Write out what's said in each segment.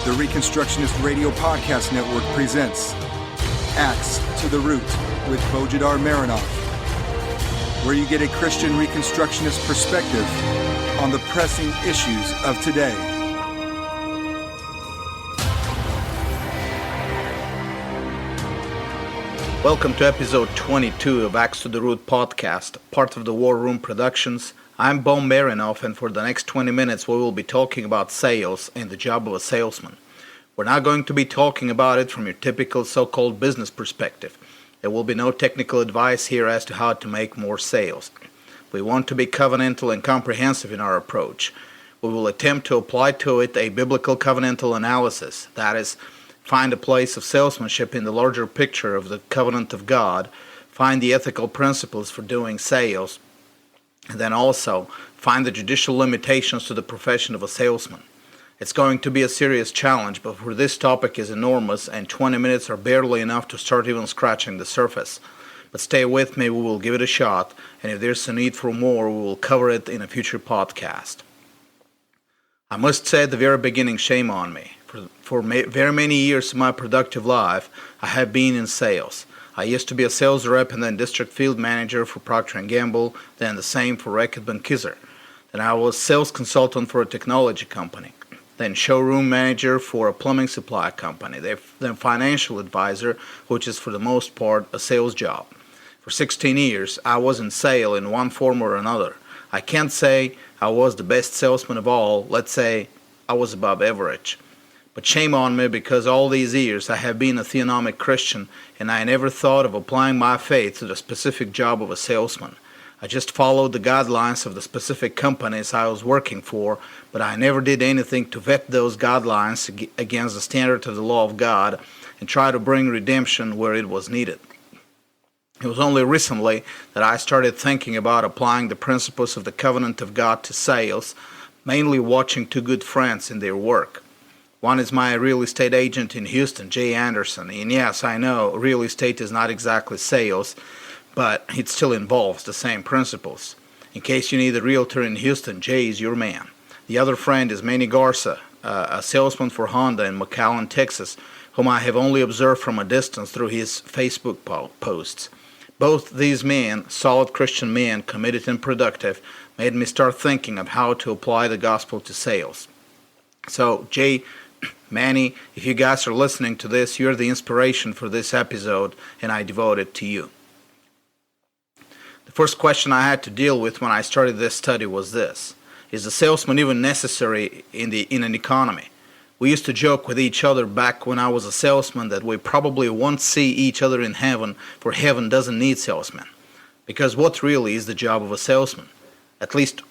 The Reconstructionist Radio Podcast Network presents Axe to the Root with Bo Marinov, where you get a Christian Reconstructionist perspective on the pressing issues of today. Welcome to episode 22 of Axe to the Root podcast, part of the War Room Productions. I'm Bo Marinov, and for the next 20 minutes we will be talking about sales and the job of a salesman. We're not going to be talking about it from your typical so-called business perspective. There will be no technical advice here as to how to make more sales. We want to be covenantal and comprehensive in our approach. We will attempt to apply to it a biblical covenantal analysis, that is, find a place of salesmanship in the larger picture of the covenant of God, find the ethical principles for doing sales, and then also find the judicial limitations to the profession of a salesman. It's going to be a serious challenge, but for this topic is enormous, and 20 minutes are barely enough to start even scratching the surface. But stay with me, we will give it a shot, and if there's a need for more, we will cover it in a future podcast. I must say at the very beginning, shame on me. For very many years of my productive life, I have been in sales. I used to be a sales rep and then district field manager for Procter & Gamble, then the same for Reckitt Benckiser. Then I was sales consultant for a technology company, then showroom manager for a plumbing supply company, then financial advisor, which is for the most part a sales job. For 16 years, I was in sale in one form or another. I can't say I was the best salesman of all. Let's say I was above average. But shame on me, because all these years I have been a theonomic Christian and I never thought of applying my faith to the specific job of a salesman. I just followed the guidelines of the specific companies I was working for, but I never did anything to vet those guidelines against the standard of the law of God and try to bring redemption where it was needed. It was only recently that I started thinking about applying the principles of the covenant of God to sales, mainly watching two good friends in their work. One is my real estate agent in Houston, Jay Anderson. And yes, I know real estate is not exactly sales, but it still involves the same principles. In case you need a realtor in Houston, Jay is your man. The other friend is Manny Garza, a salesman for Honda in McAllen, Texas, whom I have only observed from a distance through his Facebook posts. Both these men, solid Christian men, committed and productive, made me start thinking of how to apply the gospel to sales. So, Jay, Manny, if you guys are listening to this, you're the inspiration for this episode, and I devote it to you. The first question I had to deal with when I started this study was this: is a salesman even necessary in an economy? We used to joke with each other back when I was a salesman that we probably won't see each other in heaven, for heaven doesn't need salesmen. Because what really is the job of a salesman? At least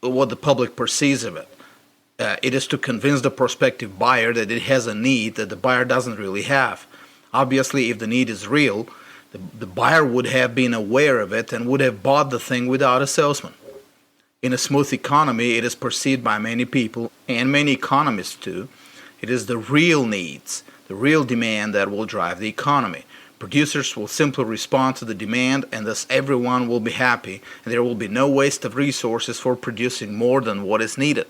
what the public perceives of it. It is to convince the prospective buyer that it has a need that the buyer doesn't really have. Obviously, if the need is real, the buyer would have been aware of it and would have bought the thing without a salesman. In a smooth economy, it is perceived by many people, and many economists too, it is the real needs, the real demand that will drive the economy. Producers will simply respond to the demand, and thus everyone will be happy, and there will be no waste of resources for producing more than what is needed.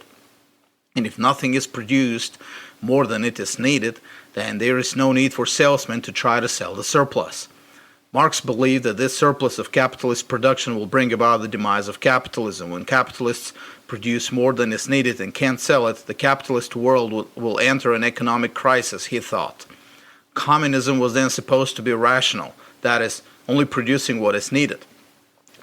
And if nothing is produced more than it is needed, then there is no need for salesmen to try to sell the surplus. Marx believed that this surplus of capitalist production will bring about the demise of capitalism. When capitalists produce more than is needed and can't sell it, the capitalist world will enter an economic crisis, he thought. Communism was then supposed to be rational, that is, only producing what is needed,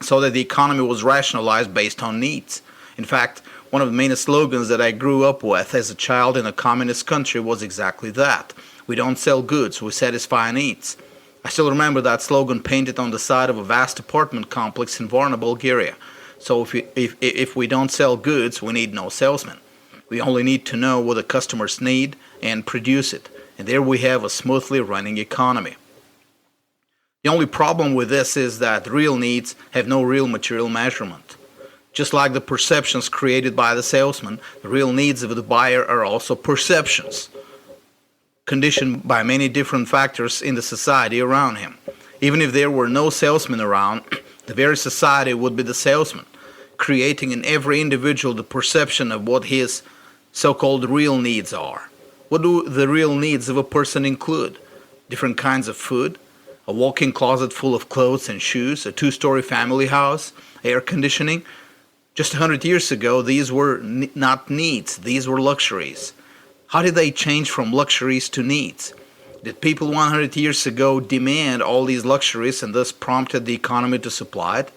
so that the economy was rationalized based on needs. In fact, one of the main slogans that I grew up with as a child in a communist country was exactly that. We don't sell goods, we satisfy needs. I still remember that slogan painted on the side of a vast apartment complex in Varna, Bulgaria. So if we don't sell goods, we need no salesman. We only need to know what the customers need and produce it. And there we have a smoothly running economy. The only problem with this is that real needs have no real material measurement. Just like the perceptions created by the salesman, the real needs of the buyer are also perceptions, conditioned by many different factors in the society around him. Even if there were no salesmen around, the very society would be the salesman, creating in every individual the perception of what his so-called real needs are. What do the real needs of a person include? Different kinds of food, a walk-in closet full of clothes and shoes, a two-story family house, air conditioning. Just 100 years ago, these were not needs, these were luxuries. How did they change from luxuries to needs? Did people 100 years ago demand all these luxuries and thus prompted the economy to supply it?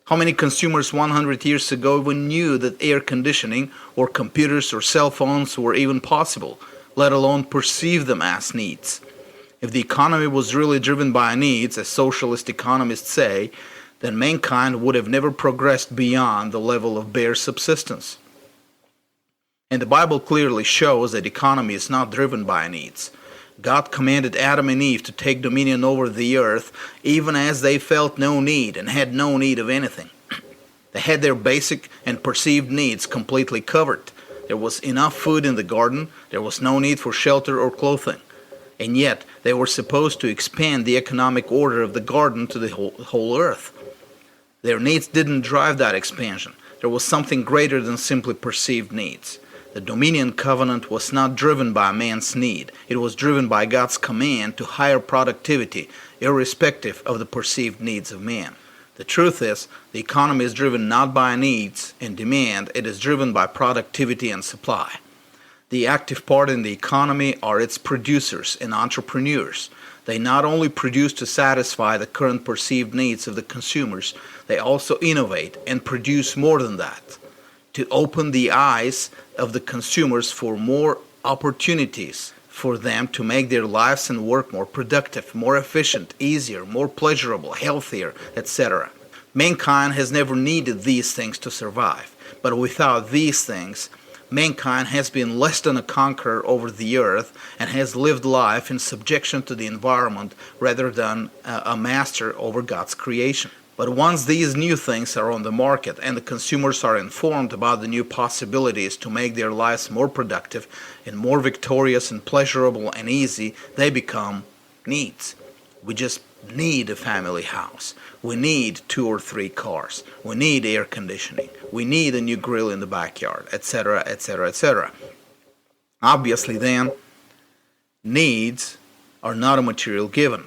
How many consumers 100 years ago even knew that air conditioning or computers or cell phones were even possible, let alone perceive them as needs? If the economy was really driven by needs, as socialist economists say, then mankind would have never progressed beyond the level of bare subsistence. And the Bible clearly shows that economy is not driven by needs. God commanded Adam and Eve to take dominion over the earth even as they felt no need and had no need of anything. They had their basic and perceived needs completely covered. There was enough food in the garden, there was no need for shelter or clothing. And yet, they were supposed to expand the economic order of the garden to the whole earth. Their needs didn't drive that expansion. There was something greater than simply perceived needs. The dominion covenant was not driven by man's need. It was driven by God's command to higher productivity, irrespective of the perceived needs of man. The truth is, the economy is driven not by needs and demand, it is driven by productivity and supply. The active part in the economy are its producers and entrepreneurs. They not only produce to satisfy the current perceived needs of the consumers, they also innovate and produce more than that, to open the eyes of the consumers for more opportunities for them to make their lives and work more productive, more efficient, easier, more pleasurable, healthier, etc. Mankind has never needed these things to survive, but without these things, mankind has been less than a conqueror over the earth and has lived life in subjection to the environment rather than a master over God's creation. But once these new things are on the market and the consumers are informed about the new possibilities to make their lives more productive and more victorious and pleasurable and easy, they become needs. We just need a family house. We need 2 or 3 cars. We need air conditioning. We need a new grill in the backyard, etc., etc., etc. Obviously then, needs are not a material given.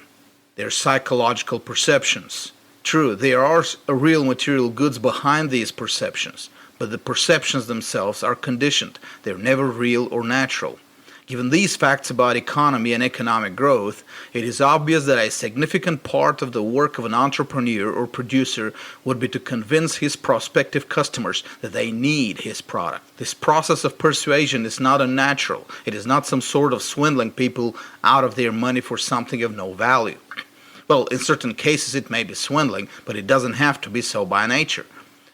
They're psychological perceptions. True, there are real material goods behind these perceptions, but the perceptions themselves are conditioned. They're never real or natural. Given these facts about economy and economic growth, it is obvious that a significant part of the work of an entrepreneur or producer would be to convince his prospective customers that they need his product. This process of persuasion is not unnatural. It is not some sort of swindling people out of their money for something of no value. Well, in certain cases it may be swindling, but it doesn't have to be so by nature.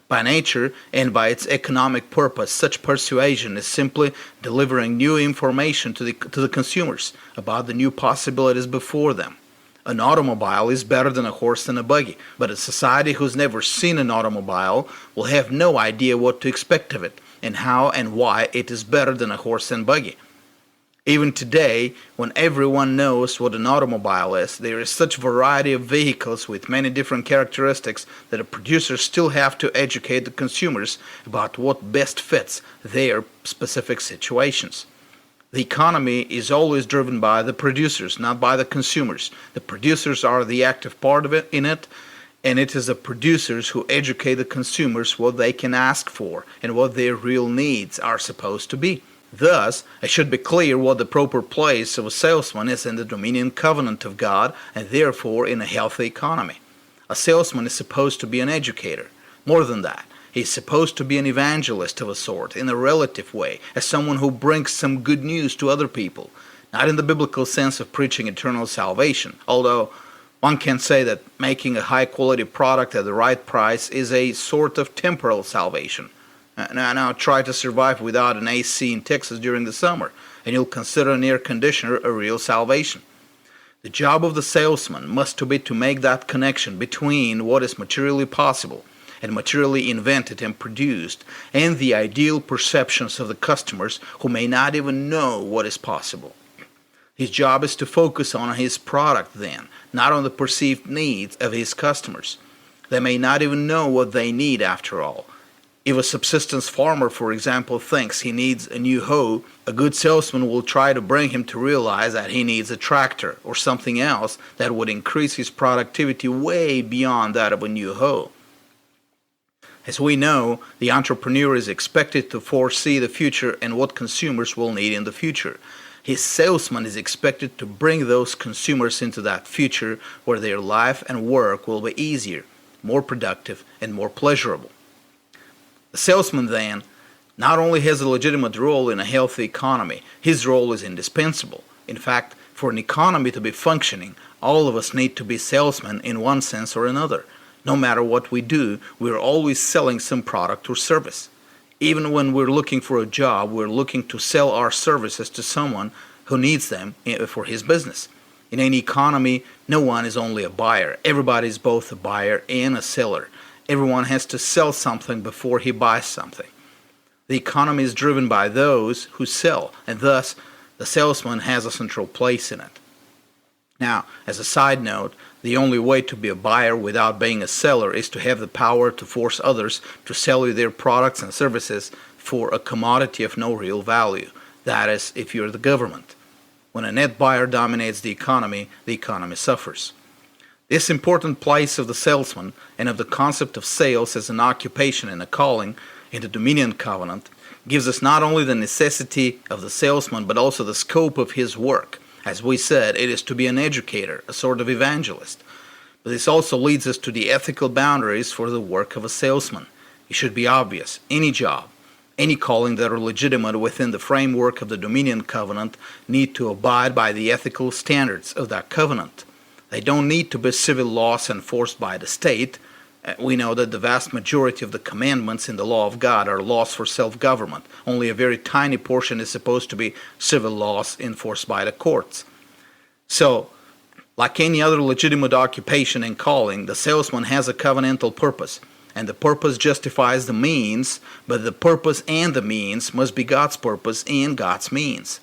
By nature and by its economic purpose, such persuasion is simply delivering new information to the consumers about the new possibilities before them. An automobile is better than a horse and a buggy, but a society who's never seen an automobile will have no idea what to expect of it and how and why it is better than a horse and buggy. Even today, when everyone knows what an automobile is, there is such variety of vehicles with many different characteristics that the producers still have to educate the consumers about what best fits their specific situations. The economy is always driven by the producers, not by the consumers. The producers are the active part of it in it, and it is the producers who educate the consumers what they can ask for and what their real needs are supposed to be. Thus, it should be clear what the proper place of a salesman is in the dominion covenant of God and therefore in a healthy economy. A salesman is supposed to be an educator. More than that, he is supposed to be an evangelist of a sort, in a relative way, as someone who brings some good news to other people, not in the biblical sense of preaching eternal salvation, although one can say that making a high-quality product at the right price is a sort of temporal salvation. Now try to survive without an AC in Texas during the summer, and you'll consider an air conditioner a real salvation. The job of the salesman must be to make that connection between what is materially possible and materially invented and produced and the ideal perceptions of the customers who may not even know what is possible. His job is to focus on his product then, not on the perceived needs of his customers. They may not even know what they need after all. If a subsistence farmer, for example, thinks he needs a new hoe, a good salesman will try to bring him to realize that he needs a tractor or something else that would increase his productivity way beyond that of a new hoe. As we know, the entrepreneur is expected to foresee the future and what consumers will need in the future. His salesman is expected to bring those consumers into that future where their life and work will be easier, more productive, and more pleasurable. The salesman, then, not only has a legitimate role in a healthy economy, his role is indispensable. In fact, for an economy to be functioning, all of us need to be salesmen in one sense or another. No matter what we do, we're always selling some product or service. Even when we're looking for a job, we're looking to sell our services to someone who needs them for his business. In any economy, no one is only a buyer. Everybody is both a buyer and a seller. Everyone has to sell something before he buys something. The economy is driven by those who sell, and thus the salesman has a central place in it. Now, as a side note, the only way to be a buyer without being a seller is to have the power to force others to sell you their products and services for a commodity of no real value. That is, if you're the government. When a net buyer dominates the economy suffers. This important place of the salesman and of the concept of sales as an occupation and a calling in the Dominion Covenant gives us not only the necessity of the salesman but also the scope of his work. As we said, it is to be an educator, a sort of evangelist. But this also leads us to the ethical boundaries for the work of a salesman. It should be obvious. Any job, any calling that are legitimate within the framework of the Dominion Covenant need to abide by the ethical standards of that covenant. They don't need to be civil laws enforced by the state. We know that the vast majority of the commandments in the law of God are laws for self-government. Only a very tiny portion is supposed to be civil laws enforced by the courts. So, like any other legitimate occupation and calling, the salesman has a covenantal purpose. And the purpose justifies the means, but the purpose and the means must be God's purpose and God's means.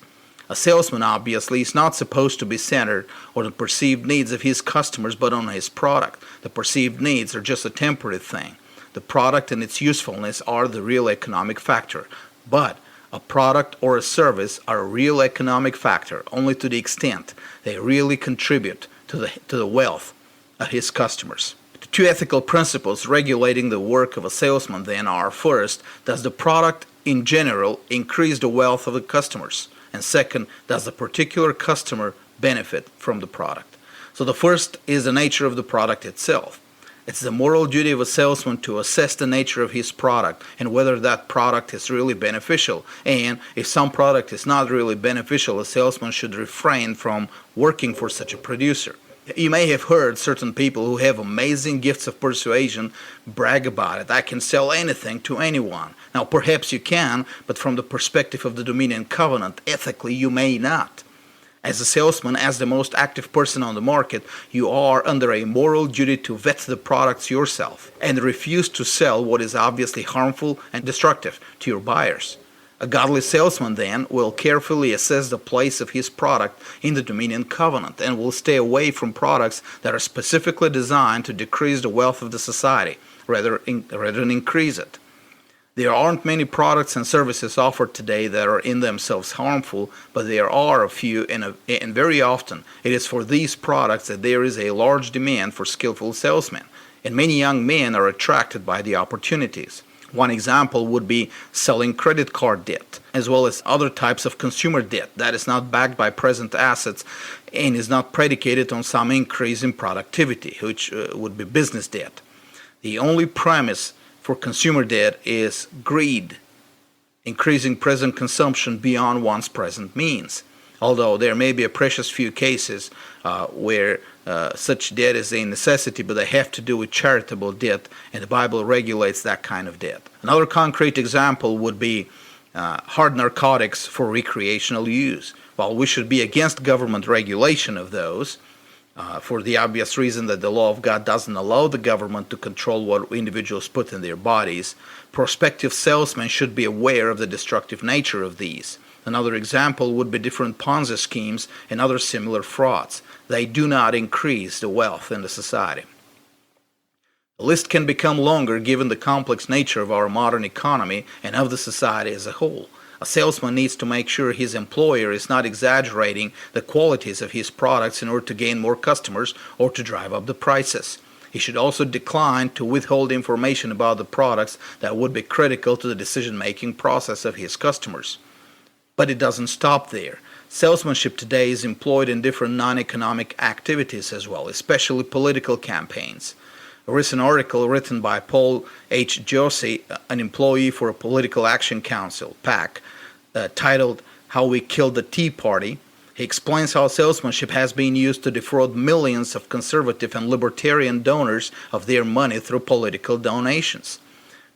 A salesman, obviously, is not supposed to be centered on the perceived needs of his customers, but on his product. The perceived needs are just a temporary thing. The product and its usefulness are the real economic factor. But a product or a service are a real economic factor only to the extent they really contribute to the wealth of his customers. The two ethical principles regulating the work of a salesman then are, first, does the product in general increase the wealth of the customers? And second, does the particular customer benefit from the product? So the first is the nature of the product itself. It's the moral duty of a salesman to assess the nature of his product and whether that product is really beneficial. And if some product is not really beneficial, a salesman should refrain from working for such a producer. You may have heard certain people who have amazing gifts of persuasion brag about it. I can sell anything to anyone. Now, perhaps you can, but from the perspective of the Dominion Covenant, ethically you may not. As a salesman, as the most active person on the market, you are under a moral duty to vet the products yourself and refuse to sell what is obviously harmful and destructive to your buyers. A godly salesman, then, will carefully assess the place of his product in the Dominion Covenant and will stay away from products that are specifically designed to decrease the wealth of the society rather than increase it. There aren't many products and services offered today that are in themselves harmful, but there are a few, and very often it is for these products that there is a large demand for skillful salesmen, and many young men are attracted by the opportunities. One example would be selling credit card debt, as well as other types of consumer debt that is not backed by present assets and is not predicated on some increase in productivity, which would be business debt. The only premise for consumer debt is greed, increasing present consumption beyond one's present means. Although there may be a precious few cases where such debt is a necessity, but they have to do with charitable debt, and the Bible regulates that kind of debt. Another concrete example would be hard narcotics for recreational use. While we should be against government regulation of those, for the obvious reason that the law of God doesn't allow the government to control what individuals put in their bodies, prospective salesmen should be aware of the destructive nature of these. Another example would be different Ponzi schemes and other similar frauds. They do not increase the wealth in the society. The list can become longer given the complex nature of our modern economy and of the society as a whole. A salesman needs to make sure his employer is not exaggerating the qualities of his products in order to gain more customers or to drive up the prices. He should also decline to withhold information about the products that would be critical to the decision-making process of his customers. But it doesn't stop there. Salesmanship today is employed in different non-economic activities as well, especially political campaigns. A recent article written by Paul H. Josie, an employee for a Political Action Council, PAC, titled How We Killed the Tea Party, he explains how salesmanship has been used to defraud millions of conservative and libertarian donors of their money through political donations.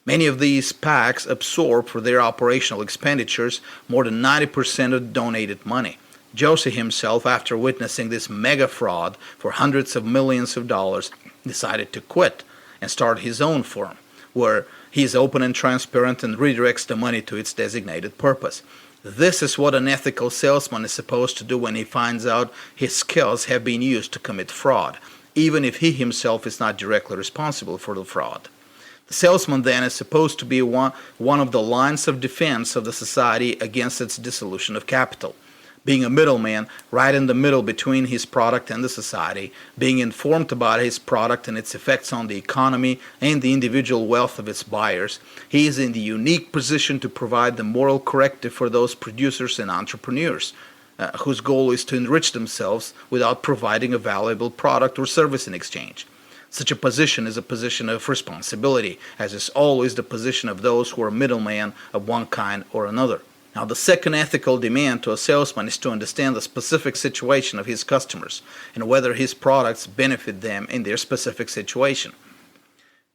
Many of these PACs absorb for their operational expenditures more than 90% of donated money. Josie himself, after witnessing this mega fraud for hundreds of millions of dollars, decided to quit and start his own firm, where he is open and transparent and redirects the money to its designated purpose. This is what an ethical salesman is supposed to do when he finds out his skills have been used to commit fraud, even if he himself is not directly responsible for the fraud. The salesman then is supposed to be one of the lines of defense of the society against its dissolution of capital. Being a middleman, right in the middle between his product and the society, being informed about his product and its effects on the economy and the individual wealth of its buyers, he is in the unique position to provide the moral corrective for those producers and entrepreneurs, whose goal is to enrich themselves without providing a valuable product or service in exchange. Such a position is a position of responsibility, as is always the position of those who are middlemen of one kind or another. Now, the second ethical demand to a salesman is to understand the specific situation of his customers and whether his products benefit them in their specific situation.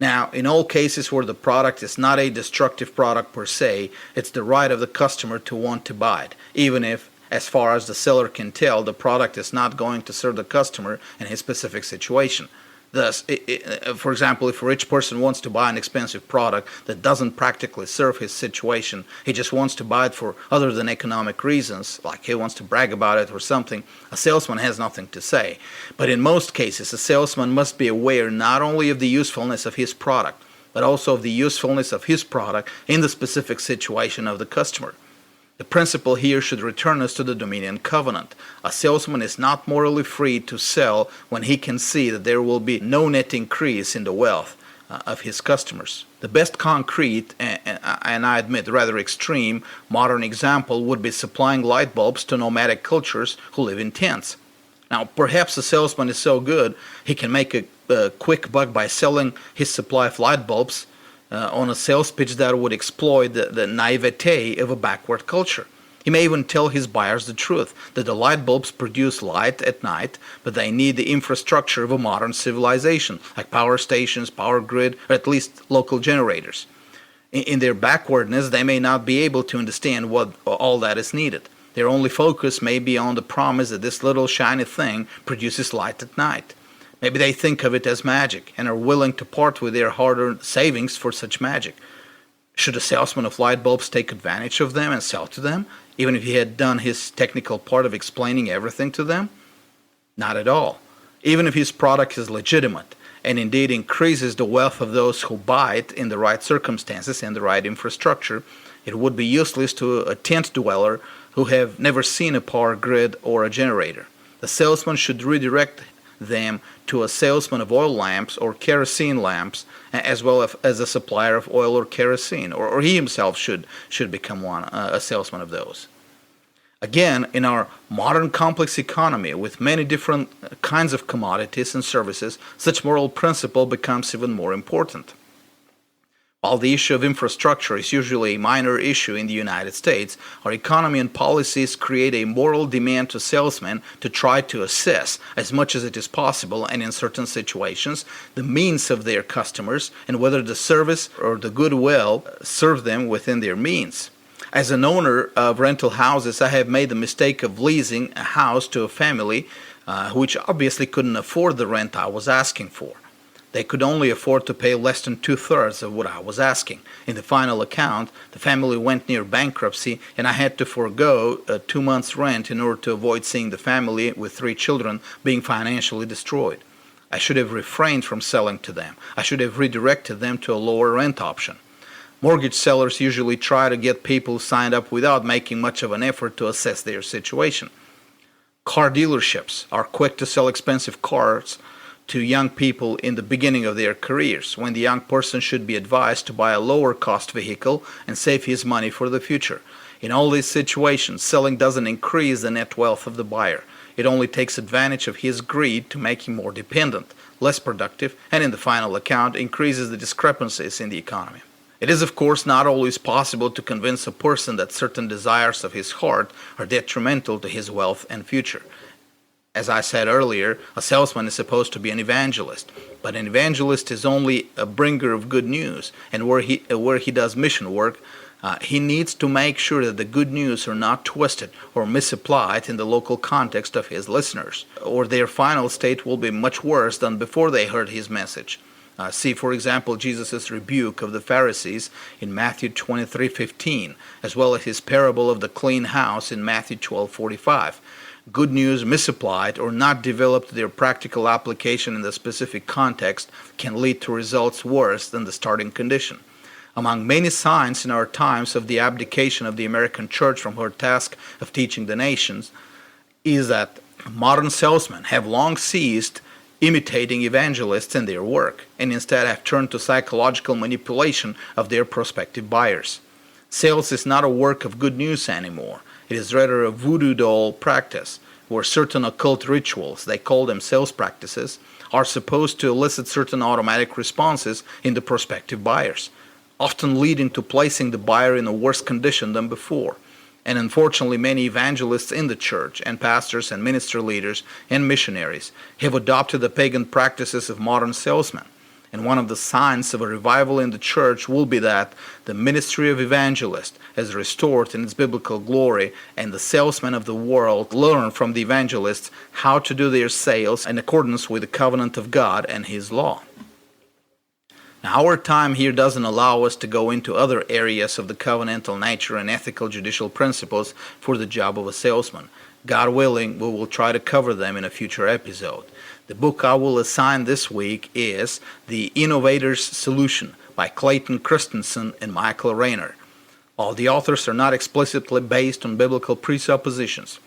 Now, in all cases where the product is not a destructive product per se, it's the right of the customer to want to buy it, even if, as far as the seller can tell, the product is not going to serve the customer in his specific situation. Thus, for example, if a rich person wants to buy an expensive product that doesn't practically serve his situation, he just wants to buy it for other than economic reasons, like he wants to brag about it or something, a salesman has nothing to say. But in most cases, a salesman must be aware not only of the usefulness of his product, but also of the usefulness of his product in the specific situation of the customer. The principle here should return us to the Dominion Covenant. A salesman is not morally free to sell when he can see that there will be no net increase in the wealth of his customers. The best concrete, and I admit rather extreme, modern example would be supplying light bulbs to nomadic cultures who live in tents. Now, perhaps a salesman is so good he can make a quick buck by selling his supply of light bulbs on a sales pitch that would exploit the naivete of a backward culture. He may even tell his buyers the truth, that the light bulbs produce light at night, but they need the infrastructure of a modern civilization, like power stations, power grid, or at least local generators. In their backwardness, they may not be able to understand what all that is needed. Their only focus may be on the promise that this little shiny thing produces light at night. Maybe they think of it as magic and are willing to part with their hard-earned savings for such magic. Should a salesman of light bulbs take advantage of them and sell to them, even if he had done his technical part of explaining everything to them? Not at all. Even if his product is legitimate and indeed increases the wealth of those who buy it in the right circumstances and the right infrastructure, it would be useless to a tent dweller who have never seen a power grid or a generator. The salesman should redirect them to a salesman of oil lamps or kerosene lamps, as well as a supplier of oil or kerosene, or he himself should become a salesman of those. Again, in our modern complex economy with many different kinds of commodities and services, such moral principle becomes even more important. While the issue of infrastructure is usually a minor issue in the United States, our economy and policies create a moral demand to salesmen to try to assess, as much as it is possible and in certain situations, the means of their customers and whether the service or the goodwill serve them within their means. As an owner of rental houses, I have made the mistake of leasing a house to a family which obviously couldn't afford the rent I was asking for. They could only afford to pay less than 2/3 of what I was asking. In the final account, the family went near bankruptcy, and I had to forego 2 months' rent in order to avoid seeing the family with 3 children being financially destroyed. I should have refrained from selling to them. I should have redirected them to a lower rent option. Mortgage sellers usually try to get people signed up without making much of an effort to assess their situation. Car dealerships are quick to sell expensive cars to young people in the beginning of their careers, when the young person should be advised to buy a lower cost vehicle and save his money for the future. In all these situations, selling doesn't increase the net wealth of the buyer. It only takes advantage of his greed to make him more dependent, less productive, and in the final account increases the discrepancies in the economy. It is, of course, not always possible to convince a person that certain desires of his heart are detrimental to his wealth and future. As I said earlier, a salesman is supposed to be an evangelist, but an evangelist is only a bringer of good news, and where he does mission work, he needs to make sure that the good news are not twisted or misapplied in the local context of his listeners, or their final state will be much worse than before they heard his message. See, for example, Jesus' rebuke of the Pharisees in Matthew 23:15, as well as his parable of the clean house in Matthew 12:45. Good news misapplied or not developed their practical application in the specific context can lead to results worse than the starting condition. Among many signs in our times of the abdication of the American church from her task of teaching the nations is that modern salesmen have long ceased imitating evangelists in their work, and instead have turned to psychological manipulation of their prospective buyers. Sales is not a work of good news anymore. It is rather a voodoo doll practice, where certain occult rituals, they call them sales practices, are supposed to elicit certain automatic responses in the prospective buyers, often leading to placing the buyer in a worse condition than before. And unfortunately, many evangelists in the church, and pastors and ministry leaders and missionaries have adopted the pagan practices of modern salesmen. And one of the signs of a revival in the church will be that the ministry of evangelist is restored in its biblical glory, and the salesmen of the world learn from the evangelists how to do their sales in accordance with the covenant of God and His law. Now, our time here doesn't allow us to go into other areas of the covenantal nature and ethical judicial principles for the job of a salesman. God willing, we will try to cover them in a future episode. The book I will assign this week is The Innovator's Solution by Clayton Christensen and Michael Rayner. All the authors are not explicitly based on biblical presuppositions.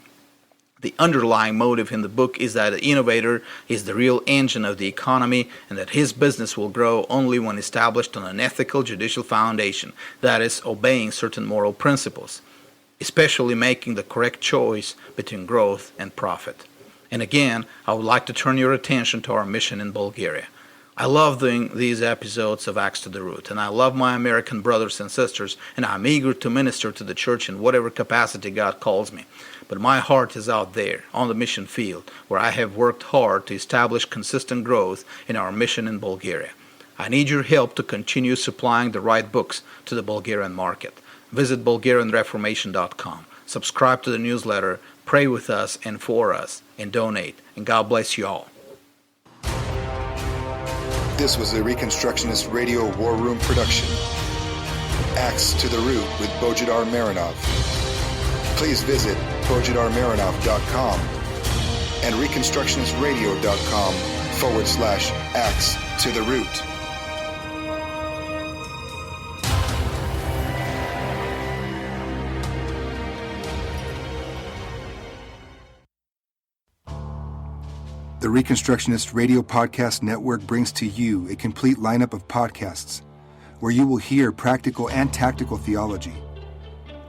The underlying motive in the book is that the innovator is the real engine of the economy, and that his business will grow only when established on an ethical judicial foundation, that is, obeying certain moral principles, especially making the correct choice between growth and profit. And again, I would like to turn your attention to our mission in Bulgaria. I love doing these episodes of Acts to the Root, and I love my American brothers and sisters, and I'm eager to minister to the church in whatever capacity God calls me. But my heart is out there, on the mission field, where I have worked hard to establish consistent growth in our mission in Bulgaria. I need your help to continue supplying the right books to the Bulgarian market. Visit BulgarianReformation.com. Subscribe to the newsletter, pray with us and for us, and donate. And God bless you all. This was a Reconstructionist Radio War Room production. Axe to the Root with Bo Marinov. Please visit bojidarmarinov.com and reconstructionistradio.com/Axe to the Root. The Reconstructionist Radio Podcast Network brings to you a complete lineup of podcasts where you will hear practical and tactical theology.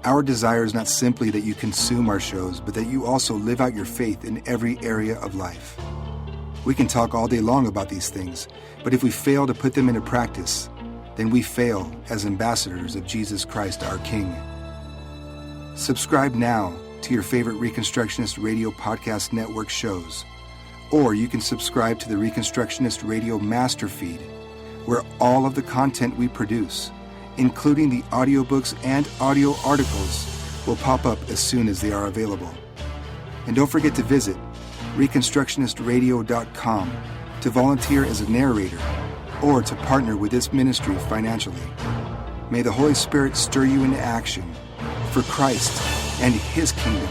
Our desire is not simply that you consume our shows, but that you also live out your faith in every area of life. We can talk all day long about these things, but if we fail to put them into practice, then we fail as ambassadors of Jesus Christ, our King. Subscribe now to your favorite Reconstructionist Radio Podcast Network shows, or you can subscribe to the Reconstructionist Radio Master Feed, where all of the content we produce, including the audiobooks and audio articles, will pop up as soon as they are available. And don't forget to visit reconstructionistradio.com to volunteer as a narrator or to partner with this ministry financially. May the Holy Spirit stir you into action for Christ and His kingdom